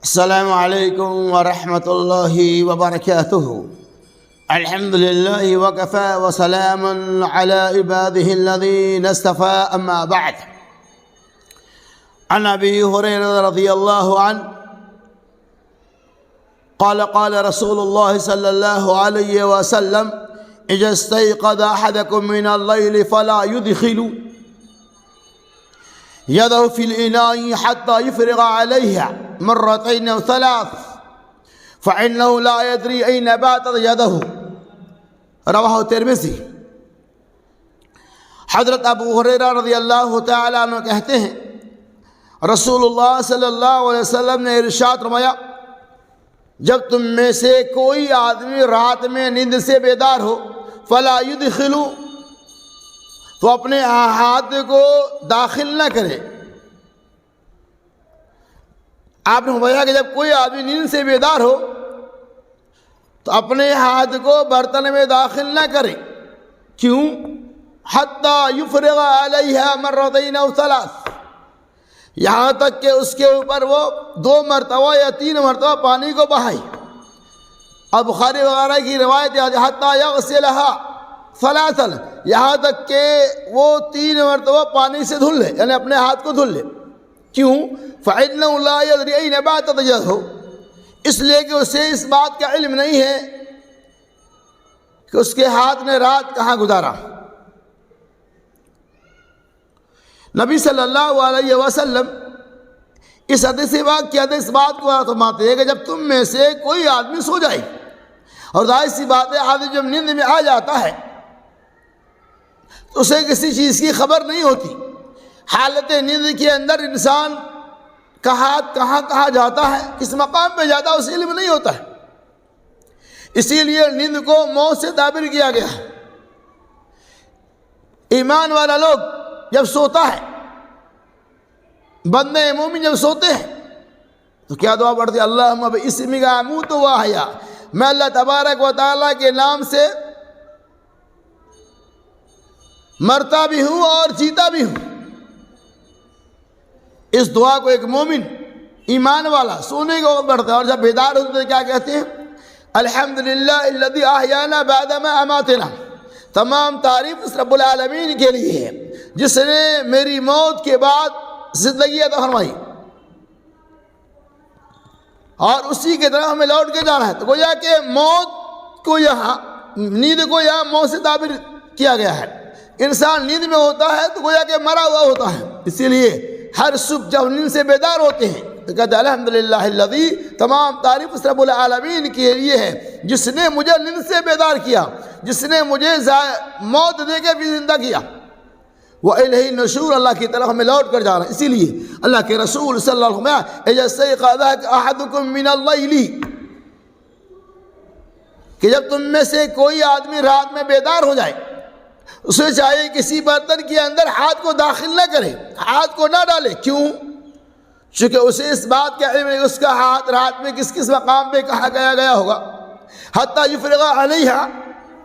السلام علیکم ورحمۃ اللہ وبرکاتہ۔ الحمد للہ وکفى وسلام علی عباده الذین اصطفى، اما بعد۔ عن ابی ہریرہ رضی اللہ عنہ قال قال رسول اللہ صلی اللہ علیہ وسلم: اذا استيقظ احدكم من الليل فلا يدخل يده في الإناء حتى يفرغ عليها مرتين أو ثلاث فإنه لا يدري أين باتت يده، رواہ ترمذی۔ حضرت ابو ہریرہ رضی اللہ تعالیٰ عنہ کہتے ہیں، رسول اللہ صلی اللہ علیہ وسلم نے ارشاد فرمایا، جب تم میں سے کوئی آدمی رات میں نیند سے بیدار ہو، فلا يدخلوا، تو اپنے ہاتھ کو داخل نہ کرے۔ آپ نے فرمایا کہ جب کوئی آدمی نیند سے بیدار ہو تو اپنے ہاتھ کو برتن میں داخل نہ کرے۔ کیوں؟ حتی یفرغ علیہا مرتین او ثلاث، یہاں تک کہ اس کے اوپر وہ 2 مرتبہ یا 3 مرتبہ پانی کو بہائے۔ اب بخاری وغیرہ کی روایت ہے حتی یغسلہا ثلاثا، یہاں تک کہ وہ 3 مرتبہ پانی سے دھل لے، یعنی اپنے ہاتھ کو دھل لے۔ کیوں؟ فَإِنَّهُ لَا يَدْرِي أَيْنَ بَاتَتْ يَدُهُ، اس لیے کہ اسے اس بات کا علم نہیں ہے کہ اس کے ہاتھ نے رات کہاں گزارا۔ نبی صلی اللہ علیہ وسلم اس حدیث پاک کی اس بات کو فرماتے ہیں کہ جب تم میں سے کوئی آدمی سو جائے، اور ظاہر سی بات ہے آدمی جب نیند میں آ جاتا ہے تو اسے کسی چیز کی خبر نہیں ہوتی۔ حالت نیند کے اندر انسان کا ہاتھ کہاں کہاں جاتا ہے، کس مقام پہ جاتا ہے، اسے علم نہیں ہوتا ہے۔ اسی لیے نیند کو موت سے تعبیر کیا گیا ہے۔ ایمان والا لوگ جب سوتا ہے، بندے مومن جب سوتے ہیں تو کیا دعا پڑھتے ہیں؟ اللہم باسمک اموت واحیا، میں اللہ تبارک و تعالیٰ کے نام سے مرتا بھی ہوں اور جیتا بھی ہوں۔ اس دعا کو ایک مومن ایمان والا سونے کے وقت پڑھتا ہے، اور جب بیدار ہوتے ہیں کیا کہتے ہیں؟ الحمدللہ الذی احیانا بعدما اماتنا، تمام تعریف اس رب العالمین کے لیے ہے جس نے میری موت کے بعد زندگی عطا فرمائی، اور اسی کی طرف ہمیں لوٹ کے جانا ہے۔ تو گویا کہ موت کو یہاں، نیند کو یہاں موت سے تعبیر کیا گیا ہے۔ انسان نیند میں ہوتا ہے تو گویا کہ مرا ہوا ہوتا ہے۔ اسی لیے ہر صبح جب نیند سے بیدار ہوتے ہیں تو کہتے ہیں الحمدللہ الذی، تمام تعریف اس رب العالمین کے لیے ہے جس نے مجھے نیند سے بیدار کیا، جس نے مجھے موت دے کے بھی زندہ کیا۔ وَإِلَيْهِ النُّشُورُ، اللہ کی طرف ہمیں لوٹ کر جانا۔ اسی لیے اللہ کے رسول صلی اللہ علیہ وسلم اِذَا اسْتَيْقَظَ أَحَدُكُم مِّنَ اللَّيْلِ، کہ جب تم میں سے کوئی آدمی رات میں بیدار ہو جائے، اسے چاہیے کسی برتن کے اندر ہاتھ کو داخل نہ کرے، ہاتھ کو نہ ڈالے۔ کیوں؟ چونکہ اسے اس بات کا علم ہے کہ اس کا ہاتھ رات میں کس کس مقام پہ کہا گیا ہوگا۔ حتیٰ یفرغ علیہا،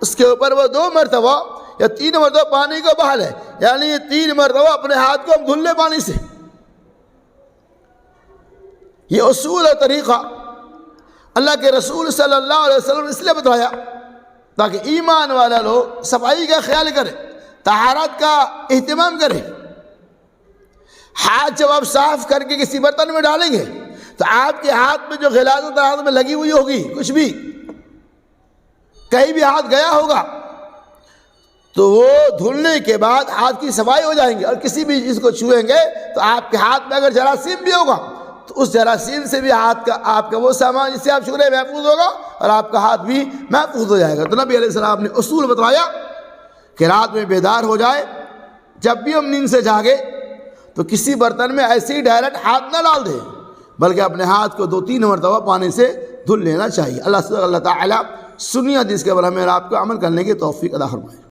اس کے اوپر وہ 2 مرتبہ یا 3 مرتبہ پانی کو بہا لے، یعنی یہ 3 مرتبہ اپنے ہاتھ کو دھل لے پانی سے۔ یہ اصول اور طریقہ اللہ کے رسول صلی اللہ علیہ وسلم نے اس لیے بتایا تاکہ ایمان والا لوگ صفائی کا خیال کرے، طہارت کا اہتمام کرے۔ ہاتھ جب آپ صاف کر کے کسی برتن میں ڈالیں گے تو آپ کے ہاتھ میں جو غلاظت ہاتھ میں لگی ہوئی ہوگی، کچھ بھی کہیں بھی ہاتھ گیا ہوگا تو وہ دھلنے کے بعد ہاتھ کی صفائی ہو جائیں گے، اور کسی بھی چیز کو چھوئیں گے تو آپ کے ہاتھ میں اگر جراثیم بھی ہوگا تو اس جراثیم سے بھی آپ کا وہ سامان جس سے آپ چھو رہے محفوظ ہوگا، اور آپ کا ہاتھ بھی محفوظ ہو جائے گا۔ تو نبی علیہ السلام نے اصول بتایا کہ رات میں بیدار ہو جائے، جب بھی ہم نیند سے جاگے تو کسی برتن میں ایسے ہی ڈائریکٹ ہاتھ نہ ڈال دیں، بلکہ اپنے ہاتھ کو 2-3 مرتبہ پانی سے دھل لینا چاہیے۔ اللہ تعالیٰ سنی حدیث کے بارے میں آپ کو عمل کرنے کی توفیق عطا فرمائے۔